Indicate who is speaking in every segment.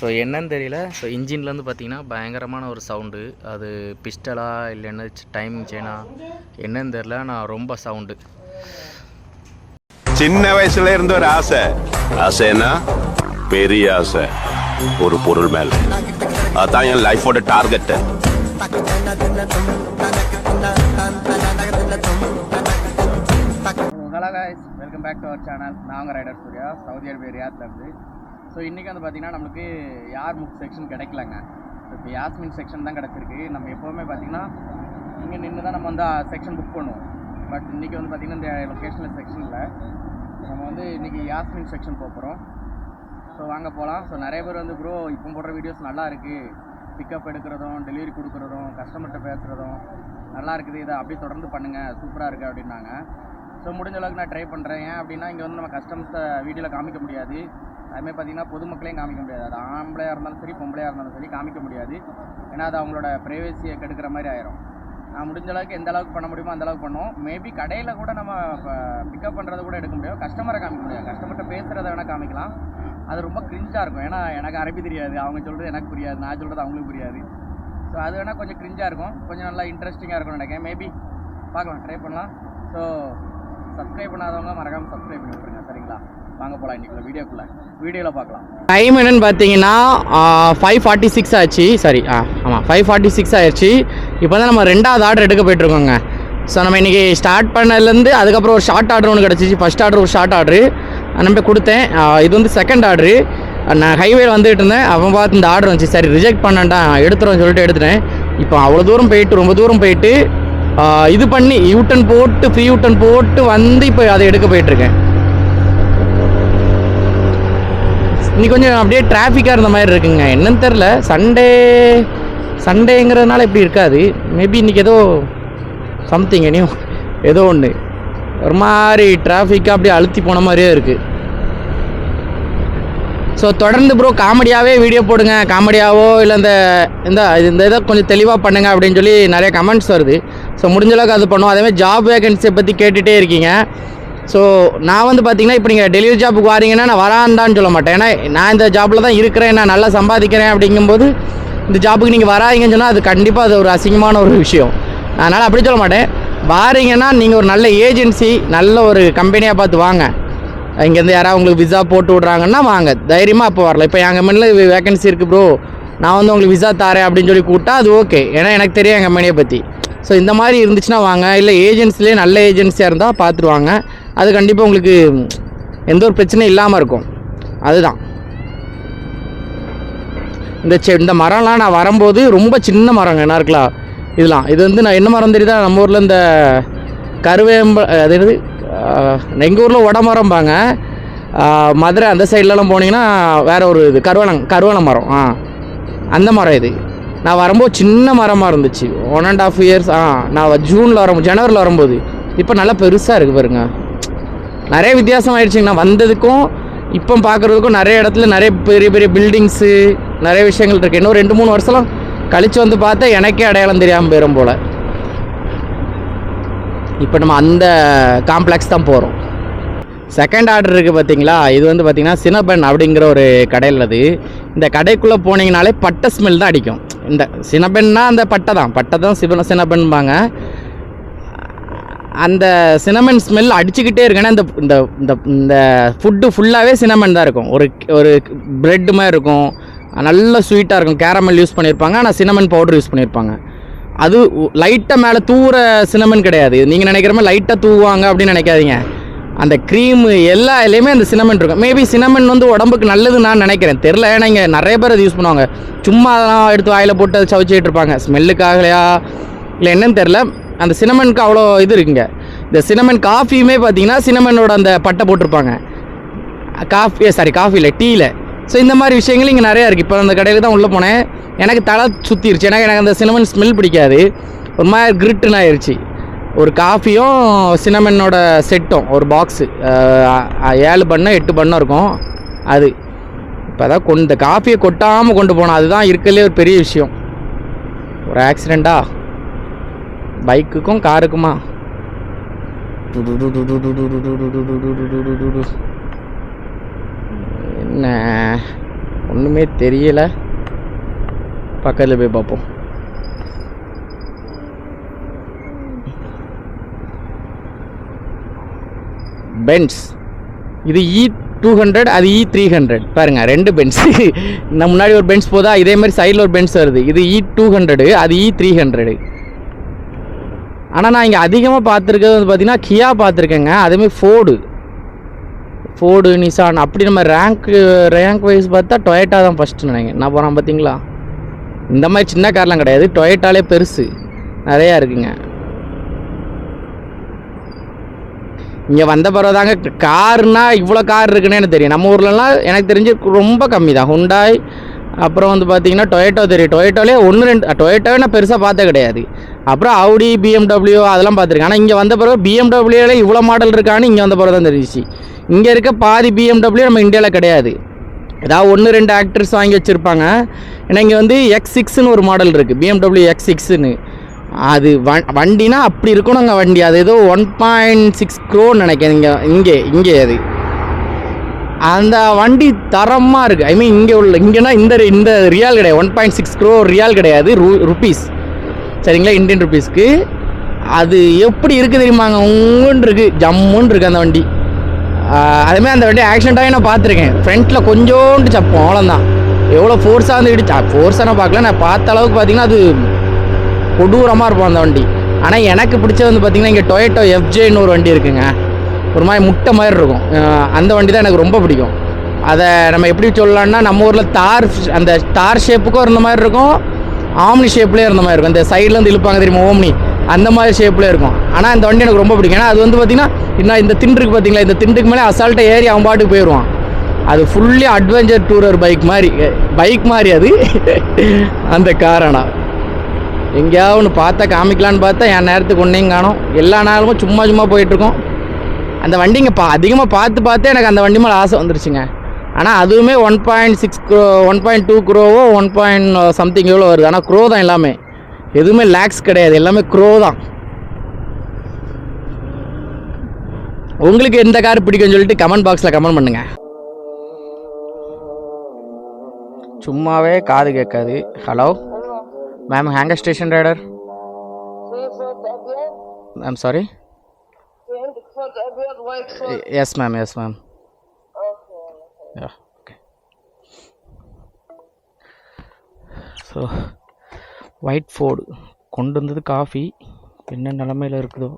Speaker 1: So என்னன்னு தெரியல. So இன்ஜின்லேருந்து பார்த்தீங்கன்னா பயங்கரமான ஒரு சவுண்டு. அது பிஸ்டலா இல்லைன்னா டைமிங் செயினா என்னன்னு தெரியல. நான் ரொம்ப சவுண்டு.
Speaker 2: சின்ன வயசுல இருந்த ஒரு ஆசை. ஆசைன்னா பெரிய ஆசை ஒரு பொருள் மேல. அதான் என் லைஃபோட target.
Speaker 3: Hello guys, welcome back to our channel. நாங்கள் ரைடர் சூர்யா, சவுதி அரேபியா ரியாத்லேருந்து. ஸோ இன்றைக்கி வந்து பார்த்திங்கன்னா நம்மளுக்கு யார் முக் செக்ஷன் கிடைக்கலங்க. ஸோ இப்போ யாஸ்மின் செக்ஷன் தான் கிடச்சிருக்கு. நம்ம எப்போவுமே பார்த்திங்கன்னா இங்கே நின்று தான் நம்ம வந்து செக்ஷன் புக் பண்ணுவோம். பட் இன்றைக்கி வந்து பார்த்திங்கன்னா இந்த லொக்கேஷனில் செக்ஷன் இல்லை. நம்ம வந்து இன்றைக்கி யாஸ்மின் செக்ஷன் போகிறோம். ஸோ வாங்க போகலாம். ஸோ நிறைய பேர் வந்து ப்ரோ இப்போ போடுற வீடியோஸ் நல்லா இருக்குது, பிக்கப் எடுக்கிறதும் டெலிவரி கொடுக்குறதும் கஸ்டமர்கிட்ட பேசுகிறதும் நல்லா இருக்குது, இதை அப்படியே தொடர்ந்து பண்ணுங்கள், சூப்பராக இருக்குது அப்படின்னாங்க. ஸோ முடிஞ்ச அளவுக்கு நான் ட்ரை பண்ணுறேன். ஏன் அப்படின்னா இங்கே வந்து நம்ம கஸ்டமர்ஸை வீடியோவில் காமிக்க முடியாது. அதுமாதிரி பார்த்திங்கன்னா பொதுமக்களையும் காமிக்க முடியாது. அது ஆம்பளையாக இருந்தாலும் சரி பொம்பளையாக இருந்தாலும் சரி காமிக்க முடியாது. ஏன்னா அது அவங்களோட ப்ரைவசியை கெடுக்கிற மாதிரி ஆயிரும். நான் முடிஞ்ச அளவுக்கு எந்த அளவுக்கு பண்ண முடியுமோ அந்த அளவுக்கு பண்ணுவோம். மேபி கடையில் கூட நம்ம பிக்கப் பண்ணுறது கூட எடுக்க முடியும், கஸ்டமரை காமிக்க முடியாது. கஸ்டமர்கிட்ட பேசுகிறத வேணால் காமிக்கலாம். அது ரொம்ப கிரிஞ்சாக இருக்கும். ஏன்னா எனக்கு அரபி தெரியாது, அவங்க சொல்கிறது எனக்கு புரியாது, நான் சொல்கிறது அவங்களுக்கு புரியாது. ஸோ அது வேணால் கொஞ்சம் கிரிஞ்சாக இருக்கும், கொஞ்சம் நல்லா இன்ட்ரெஸ்டிங்காக இருக்கும்னு நினைக்கிறேன். மேபி பார்க்கலாம், ட்ரை பண்ணலாம். ஸோ சப்ஸ்கிரைப் பண்ணாதவங்க மறக்காமல் சப்ஸ்கிரைப் பண்ணி விட்ருங்க, சரிங்களா? வாங்க போகலாம் இன்றைக்குள்ள வீடியோவில் பார்க்கலாம்.
Speaker 1: டைம் என்னென்னு பார்த்தீங்கன்னா 5:46 ஆச்சு. சரி, ஆமாம் 5:46 ஆயிடுச்சு. இப்போ தான் நம்ம ரெண்டாவது ஆர்டர் எடுக்க போய்ட்டுருக்கோங்க. ஸோ நம்ம இன்றைக்கி ஸ்டார்ட் பண்ணதுலேருந்து அதுக்கப்புறம் ஒரு ஷார்ட் ஆர்டர் ஒன்று கிடச்சிச்சு. ஃபஸ்ட் ஆர்டர் ஒரு ஷார்ட் ஆர்டரு நம்ம கொடுத்தேன். இது வந்து செகண்ட் ஆர்டரு. நான் ஹைவேல வந்துட்டு இருந்தேன், அவன் பார்த்து இந்த ஆர்டர் வந்துச்சு. சரி ரிஜெக்ட் பண்ணேன்டா, எடுத்துருவேன் சொல்லிட்டு எடுத்துட்டேன். இப்போ அவ்வளோ தூரம் போயிட்டு ரொம்ப தூரம் போயிட்டு இது பண்ணி யூட்டன் போட்டு ஃப்ரீ யூட்டன் போட்டு வந்து இப்போ அதை எடுக்க போயிட்டுருக்கேன். இன்னைக்கு கொஞ்சம் அப்படியே டிராஃபிக்காக இருந்த மாதிரி இருக்குங்க. என்னன்னு தெரில, சண்டேங்கிறதுனால இப்படி இருக்காது. மேபி இன்றைக்கி ஏதோ சம்திங் இனியும் ஏதோ ஒன்று ஒரு மாதிரி டிராஃபிக்காக அப்படியே அழுத்தி போன மாதிரியே இருக்குது. ஸோ தொடர்ந்து ப்ரோ காமெடியாகவே வீடியோ போடுங்க, காமெடியாவோ இல்லை இந்த இதை கொஞ்சம் தெளிவாக பண்ணுங்கள் அப்படின்னு சொல்லி நிறைய கமெண்ட்ஸ் வருது. ஸோ முடிஞ்சளவுக்கு அது பண்ணுவோம். அதேமாதிரி ஜாப் வேகன்சியை பற்றி கேட்டுகிட்டே இருக்கீங்க. ஸோ நான் வந்து பார்த்திங்கன்னா இப்போ நீங்கள் டெலிவரி ஜாப்புக்கு வாரீங்கன்னா நான் வராண்டான்னு சொல்ல மாட்டேன். ஏன்னா நான் இந்த ஜாப்பில் தான் இருக்கிறேன், நான் நல்லா சம்பாதிக்கிறேன். அப்படிங்கும்போது இந்த ஜாப்புக்கு நீங்கள் வராங்கன்னு சொன்னால் அது கண்டிப்பாக அது ஒரு அசிங்கமான ஒரு விஷயம். அதனால் அப்படி சொல்ல மாட்டேன். வாரீங்கன்னா நீங்கள் ஒரு நல்ல ஏஜென்சி, நல்ல ஒரு கம்பெனியாக பார்த்து வாங்க. இங்கேருந்து யாராவது உங்களுக்கு விசா போட்டு விட்றாங்கன்னா வாங்க, தைரியமாக அப்போ வரலாம். இப்போ எங்கள் கம்பெனியில் வேகன்சி இருக்குது ப்ரோ, நான் வந்து உங்களுக்கு விசா தரேன் அப்படின்னு சொல்லி கூப்பிட்டா அது ஓகே, ஏன்னா எனக்கு தெரியும் என் கம்பெனியை பற்றி. ஸோ இந்த மாதிரி இருந்துச்சுன்னா வாங்க. இல்லை ஏஜென்சிலே நல்ல ஏஜென்சியாக இருந்தால் பார்த்துருவாங்க. அது கண்டிப்பாக உங்களுக்கு எந்த ஒரு பிரச்சனையும் இல்லாமல் இருக்கும். அதுதான் இந்த மரம்லாம் நான் வரும்போது ரொம்ப சின்ன மரங்க என்ன இருக்கலாம் இதெல்லாம். இது வந்து நான் என்ன மரம் தெரியுதா, நம்ம ஊரில் இந்த அது என்னது, எங்கள் ஊரில் உடமரம்பாங்க. மதுரை அந்த சைட்லலாம் போனீங்கன்னா வேறு ஒரு இது கருவள மரம். அந்த மரம் இது. நான் வரும்போது சின்ன மரமாக இருந்துச்சு. 1.5 இயர்ஸ் நான் ஜனவரியில் வரும்போது. இப்போ நல்லா பெருசாக இருக்குது பாருங்க. நிறைய வித்தியாசம் ஆகிடுச்சிங்க. நான் வந்ததுக்கும் இப்போ பார்க்குறதுக்கும் நிறைய இடத்துல நிறைய பெரிய பெரிய பில்டிங்ஸு நிறைய விஷயங்கள் இருக்குது. இன்னும் 2-3 வருஷம் கழித்து வந்து பார்த்தா எனக்கே அடையாளம் தெரியாமல் போயிடும் போல். இப்போ நம்ம அந்த காம்ப்ளெக்ஸ் தான் போகிறோம். செகண்ட் ஆர்டர் இருக்குது பார்த்தீங்களா, இது வந்து பார்த்திங்கன்னா சினபன் அப்படிங்கிற ஒரு கடையில். அது இந்த கடைக்குள்ளே போனீங்கனாலே பட்டை ஸ்மெல் தான் அடிக்கும். இந்த சினபன்னா அந்த பட்டை தான் சினபன்பாங்க. அந்த சினமன் ஸ்மெல் அடிச்சுக்கிட்டே இருக்குன்னா இந்த ஃபுட்டு ஃபுல்லாகவே சினமன் தான் இருக்கும். ஒரு ப்ரெட்டு மாதிரி இருக்கும், நல்ல ஸ்வீட்டாக இருக்கும். கேரமல் யூஸ் பண்ணியிருப்பாங்க, ஆனால் சினமன் பவுடர் யூஸ் பண்ணியிருப்பாங்க. அது லைட்டாக மேலே தூவுற சினமன் கிடையாது. நீங்கள் நினைக்கிற மாதிரி லைட்டாக தூவாங்க அப்படின்னு நினைக்காதீங்க. அந்த க்ரீமு எல்லா இதுலேயுமே அந்த சினமன் இருக்கும். மேபி சினமன் வந்து உடம்புக்கு நல்லதுன்னு நான் நினைக்கிறேன், தெரில. ஏன்னா இங்கே நிறைய பேர் அது யூஸ் பண்ணுவாங்க. சும்மா அதெல்லாம் எடுத்து வாயில் போட்டு அதை சவைச்சிட்டு இருப்பாங்க. ஸ்மெல்லுக்காகலையா இல்லை என்னன்னு தெரில. அந்த சினமனுக்கு அவ்வளோ இது இருக்குங்க. இந்த சினமன் காஃபியுமே பார்த்தீங்கன்னா சினமனோட அந்த பட்டை போட்டிருப்பாங்க. காஃபி இல்லை, டீயில். ஸோ இந்த மாதிரி விஷயங்கள் இங்கே நிறையா இருக்குது. இப்போ அந்த கடையில் தான் உள்ளே போனேன், எனக்கு தலை சுற்றிருச்சு. ஏன்னா எனக்கு அந்த சினமன் ஸ்மெல் பிடிக்காது, ஒரு மாதிரி கிரிட்டுன்னு ஆயிடுச்சு. ஒரு காஃபியும் சினமனோட செட்டும் ஒரு பாக்ஸு 7 பண்ண 8 பண்ணம் இருக்கும். அது இப்போ தான் இந்த காஃபியை கொட்டாமல் கொண்டு போனோம். அதுதான் இருக்கிறதுலே ஒரு பெரிய விஷயம். ஒரு ஆக்சிடெண்ட்டா பைக்குக்கும் காருக்குமா? என்ன ஒன்றுமே தெரியல. பக்கத்தில் போய் பார்ப்போம். பென்ஸ், இது E200, அது E300. பாருங்கள், 2 பென்ஸ். நம்ம முன்னாடி ஒரு பென்ஸ் போதா, இதே மாதிரி சைடில் ஒரு பென்ஸ் வருது. இது E200, அது E300. ஆனால் நான் இங்கே அதிகமாக பார்த்துருக்கிறது வந்து பார்த்திங்கன்னா கியா பார்த்துருக்கேங்க. அதேமாதிரி ஃபோர்டு, நிசான். அப்படி நம்ம ரேங்க் வைஸ் பார்த்தா டொயேட்டா தான் ஃபஸ்ட்டு நினைக்கிறேன். நான் போகிறேன் பார்த்தீங்களா, இந்த மாதிரி சின்ன கார்லாம் கிடையாது, டொயேட்டாலே பெருசு நிறையா இருக்குங்க. இங்கே வந்த பிறகு தாங்க காருனால் இவ்வளோ கார் இருக்குன்னு எனக்கு தெரியும். நம்ம ஊர்லலாம் எனக்கு தெரிஞ்சு ரொம்ப கம்மி தான். ஹுண்டாய், அப்புறம் வந்து பார்த்திங்கன்னா டொயேட்டோ தெரியும். டொயேட்டோலே 1-2 டொயேட்டோவே நான் பெருசாக பார்த்தே கிடையாது. அப்புறம் ஆடி, BMW அதெல்லாம் பார்த்துருக்கேன். ஆனால் இங்கே வந்த பிறகு BMWலே இவ்வளோ மாடல் இருக்கான்னு இங்கே வந்த பிறகு தான் தெரிஞ்சிச்சு. இங்கே இருக்க பாதி BMW நம்ம இந்தியாவில் கிடையாது. ஏதாவது 1-2 ஆக்டர்ஸ் வாங்கி வச்சுருப்பாங்க. ஏன்னா இங்கே வந்து X6ன்னு ஒரு மாடல் இருக்குது, BMW X6ன்னு. அது வண்டினா அப்படி இருக்கணுங்க வண்டி. அது ஏதோ 1.6 crore நினைக்கிறேன். இங்கே அது அந்த வண்டி தரமாக இருக்குது. ஐ மீன் இங்கேனா இந்த ரியால் கிடையாது, 1.6 crore ரியால் கிடையாது, ருபீஸ். சரிங்களா, இந்தியன் ருபீஸ்க்கு. அது எப்படி இருக்குது தெரியுமாங்க, உங்குன்னு இருக்குது, ஜம்முன்னு இருக்குது அந்த வண்டி. அதேமாதிரி அந்த வண்டி ஆக்சிடெண்ட்டாகவே நான் பார்த்துருக்கேன். ஃப்ரண்ட்டில் கொஞ்சோண்டு சப்போம், அவ்வளோதான். எவ்வளோ ஃபோர்ஸாக வந்து இடிச்சா, ஃபோர்ஸாக நான் பார்க்கல, நான் பார்த்த அளவுக்கு பார்த்திங்கன்னா அது கொடூரமாக இருக்கும் அந்த வண்டி. ஆனால் எனக்கு பிடிச்சது வந்து பார்த்திங்கன்னா இங்கே டொயேட்டோ FJன்னு ஒரு வண்டி இருக்குங்க. ஒரு மாதிரி முட்டை மாதிரி இருக்கும். அந்த வண்டி தான் எனக்கு ரொம்ப பிடிக்கும். அதை நம்ம எப்படி சொல்லலாம்னா, நம்ம ஊரில் அந்த தார் ஷேப்புக்கும் இருந்த மாதிரி இருக்கும், ஆம்னி ஷேப்லேயே இருந்த மாதிரி இருக்கும். இந்த சைட்லேருந்து இழுப்பாங்க தெரியுமா, ஓம்னி, அந்த மாதிரி ஷேப்லேயே இருக்கும். ஆனால் அந்த வண்டி எனக்கு ரொம்ப பிடிக்கும். ஏன்னா அது வந்து பார்த்திங்கன்னா இன்னும் இந்த திண்டுக்கு பார்த்திங்களா, இந்த திண்டுக்கு மேலே அசால்ட்டாக ஏறி அவன் பாட்டுக்கு போயிடுவான். அது ஃபுல்லி அட்வென்ச்சர் டூரர் பைக் மாதிரி அது அந்த கார். ஆனால் எங்கேயாவது ஒன்று பார்த்தா காமிக்கலான்னு பார்த்தா என் நேரத்துக்கு ஒன்றையும் காணும். எல்லா நேரமும் சும்மா போயிட்டுருக்கோம். அந்த வண்டிங்க அதிகமாக பார்த்து எனக்கு அந்த வண்டி மேலே ஆசை வந்துருச்சுங்க. ஆனால் அதுவுமே 1.6 crore 1.2 crore 1 something எவ்வளோ வருது. ஆனால் க்ரோ தான் எல்லாமே, எதுவுமே லேக்ஸ் கிடையாது, எல்லாமே க்ரோ தான். உங்களுக்கு எந்த கார் பிடிக்கும்னு சொல்லிட்டு கமெண்ட் பாக்ஸில் கமெண்ட் பண்ணுங்கள். சும்மாவே காது கேட்காது. Hello ma'am, hangar station rider. I am sorry. Yes ma'am. Okay. So white Ford கொண்டு வந்தது காஃபி என்ன நிலமையில் இருக்குதோ.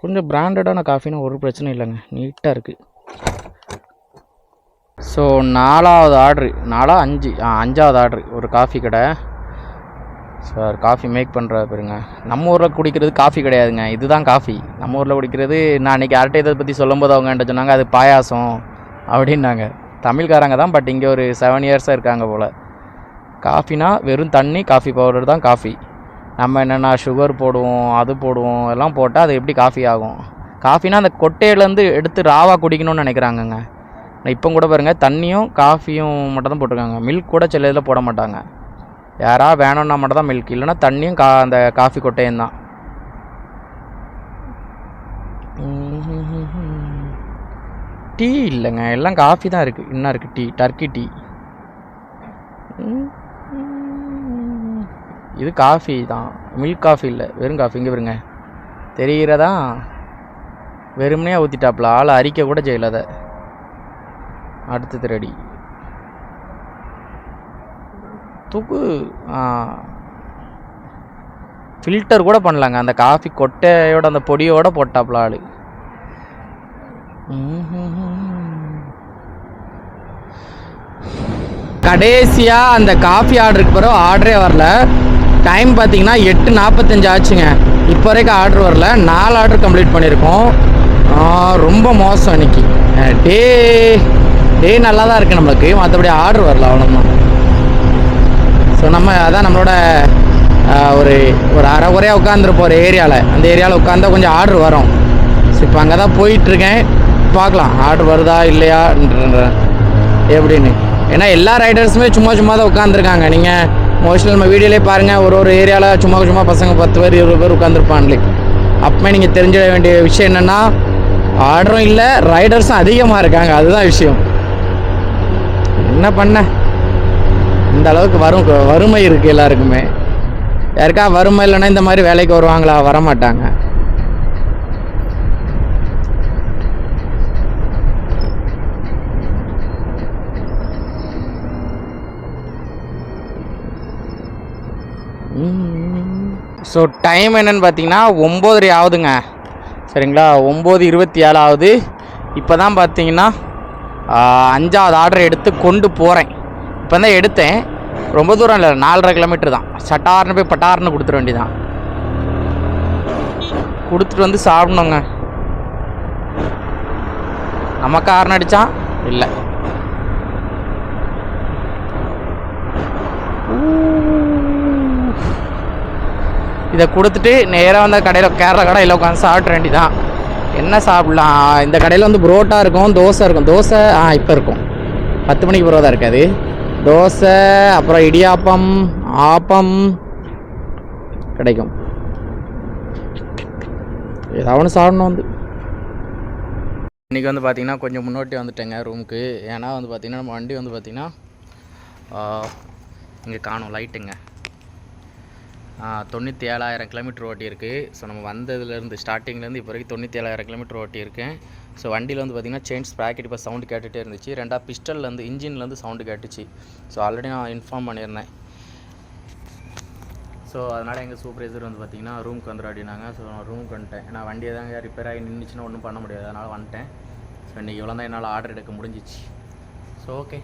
Speaker 1: கொஞ்சம் பிராண்டடான காஃபின்னா ஒரு பிரச்சனை இல்லைங்க, நீட்டாக இருக்குது. ஸோ 4வது ஆர்ட்ரு, 5வது ஆர்ட்ரு ஒரு காஃபி கடை. சார் காஃபி மேக் பண்ணுற பாருங்க. நம்ம ஊரில் குடிக்கிறது காஃபி கிடையாதுங்க, இதுதான் காஃபி. நம்ம ஊரில் குடிக்கிறது, நான் அன்றைக்கி யார்கிட்ட இதை பற்றி சொல்லும்போது அவங்க என்கிட்ட சொன்னாங்க அது பாயாசம் அப்படின்னாங்க. தமிழ்காரங்க தான், பட் இங்கே ஒரு 7 இயர்ஸாக இருக்காங்க போல். காஃபினா வெறும் தண்ணி, காஃபி பவுடர் தான் காஃபி. நம்ம என்னென்னா சுகர் போடுவோம், அது போடுவோம், எல்லாம் போட்டால் அது எப்படி காஃபி ஆகும்? காஃபினா அந்த கொட்டையிலேருந்து எடுத்து ராவாக குடிக்கணும்னு நினைக்கிறாங்கங்க. இப்போ கூட பாருங்கள், தண்ணியும் காஃபியும் மட்டும் தான் போட்டிருக்காங்க, மில்க் கூட சில இதில் போட மாட்டாங்க. யாரா வேணும்னா மட்டும் தான் மில்க், இல்லைனா தண்ணியும் அந்த காஃபி கொட்டையும் தான். டீ இல்லைங்க, எல்லாம் காஃபி தான் இருக்குது. இன்னும் இருக்குது டீ, டர்க்கி டீ. இது காஃபி தான், மில்க் காஃபி இல்லை, வெறும் காஃபி. இங்கே வருங்க, தெரிகிறதா? வெறுமனையாக ஊற்றிட்டாப்புல, ஆள் அரிக்க கூட செய்யல. அதை அடுத்தது ரெடி தூக்கு. ஃபில்டர் கூட பண்ணலாங்க, அந்த காஃபி கொட்டையோட அந்த பொடியோட போட்டாப்புல ஆள். கடைசியாக அந்த காஃபி ஆர்டருக்கு பிறகு ஆர்டரே வரல. டைம் பார்த்தீங்கன்னா 8:45 ஆச்சுங்க. இப்போ வரைக்கும் ஆர்டர் வரல. 4 ஆர்டர் கம்ப்ளீட் பண்ணியிருக்கோம். ரொம்ப மோசம் இன்னைக்கு. டே நல்லா தான் இருக்குது நம்மளுக்கு, மற்றபடி ஆர்டர் வரல, அவ்வளோதான். ஸோ நம்ம அதான் நம்மளோட ஒரு அரை குறையாக உட்காந்துருப்போம் ஒரு ஏரியாவில். அந்த ஏரியாவில் உட்காந்தா கொஞ்சம் ஆர்டர் வரும். ஸோ இப்போ அங்கே தான் போயிட்டுருக்கேன், பார்க்கலாம் ஆர்டர் வருதா இல்லையான்ற எப்படின்னு. ஏன்னா எல்லா ரைடர்ஸுமே சும்மா தான் உட்காந்துருக்காங்க. நீங்கள் மோஸ்ட்லி நம்ம வீடியோலேயே பாருங்கள், ஒரு ஏரியாவில் சும்மா பசங்க 10 பேர் 20 பேர் உட்காந்துருப்பாங்களே. அப்போமே நீங்கள் தெரிஞ்சிட வேண்டிய விஷயம் என்னென்னா, ஆர்டரும் இல்லை, ரைடர்ஸும் அதிகமாக இருக்காங்க. அதுதான் விஷயம். என்ன பண்ண, இந்த அளவுக்கு வறுமை இருக்குது எல்லாருக்குமே. யாருக்கா வறுமை இல்லைன்னா இந்த மாதிரி வேலைக்கு வருவாங்களா? வரமாட்டாங்க. ஸோ டைம் என்னென்னு பார்த்தீங்கன்னா 9:30 ஆகுதுங்க. சரிங்களா, 9:27 ஆகுது. இப்போ தான் பார்த்தீங்கன்னா 5வது ஆர்டர் எடுத்து கொண்டு போகிறேன். இப்போ தான் எடுத்தேன். ரொம்ப தூரம் இல்லை, 4.5 கிலோமீட்டர் தான். சட்டார்னு போய் பட்டார்னு கொடுத்துட வேண்டியதான். கொடுத்துட்டு வந்து சாப்பிட்ணுங்க. நமக்கு ஹார்ன் அடித்தான் இல்லை. இதை கொடுத்துட்டு நேராக வந்து கடையில், கேரளா கடையில் உட்காந்து சாப்பிட்ற வேண்டிதான். என்ன சாப்பிட்லாம்? இந்த கடையில் வந்து புரோட்டா இருக்கும், தோசை இருக்கும். தோசை இப்போ இருக்கும், 10 மணிக்கு புரோட்டா இருக்காது. தோசை, அப்புறம் இடியாப்பம், ஆப்பம் கிடைக்கும். ஏதாவது ஒன்று சாப்பிடணும். வந்து இன்றைக்கி வந்து பார்த்திங்கன்னா கொஞ்சம் முன்னோட்டி வந்துட்டேங்க ரூமுக்கு. ஏன்னா வந்து பார்த்திங்கன்னா நம்ம வண்டி வந்து பார்த்திங்கன்னா இங்கே காணும் லைட்டுங்க. 97,000 கிலோமீட்டர் ஓட்டியிருக்கு. ஸோ நம்ம வந்ததுலேருந்து ஸ்டார்டிங்லேருந்து இப்போ வரைக்கும் 97,000 கிலோமீட்டர் ஓட்டியிருக்கேன். ஸோ வண்டியில் வந்து பார்த்திங்கன்னா செயின் ஸ்ப்ராக்கெட் இப்போ சவுண்டு கேட்டுகிட்டே இருந்துச்சு. 2 பிஸ்டல்லேருந்து இன்ஜின்லேருந்து சவுண்டு கேட்டுச்சு. ஸோ ஆல்ரெடி நான் இன்ஃபார்ம் பண்ணியிருந்தேன். ஸோ அதனால் எங்கள் சூப்பர்வைசர் வந்து பார்த்திங்கன்னா ரூமுக்கு வந்துடும் அப்படின்னாங்க. ஸோ நான் ரூமுக்கு வந்துட்டேன். ஏன்னா வண்டி எதாங்க ரிப்பேர் ஆகி நின்றுச்சுன்னா ஒன்றும் பண்ண முடியாது. அதனால் வந்துட்டேன். ஸோ இன்றைக்கி இவ்வளோ தான் என்னால் ஆர்டர் எடுக்க முடிஞ்சிச்சு. So okay.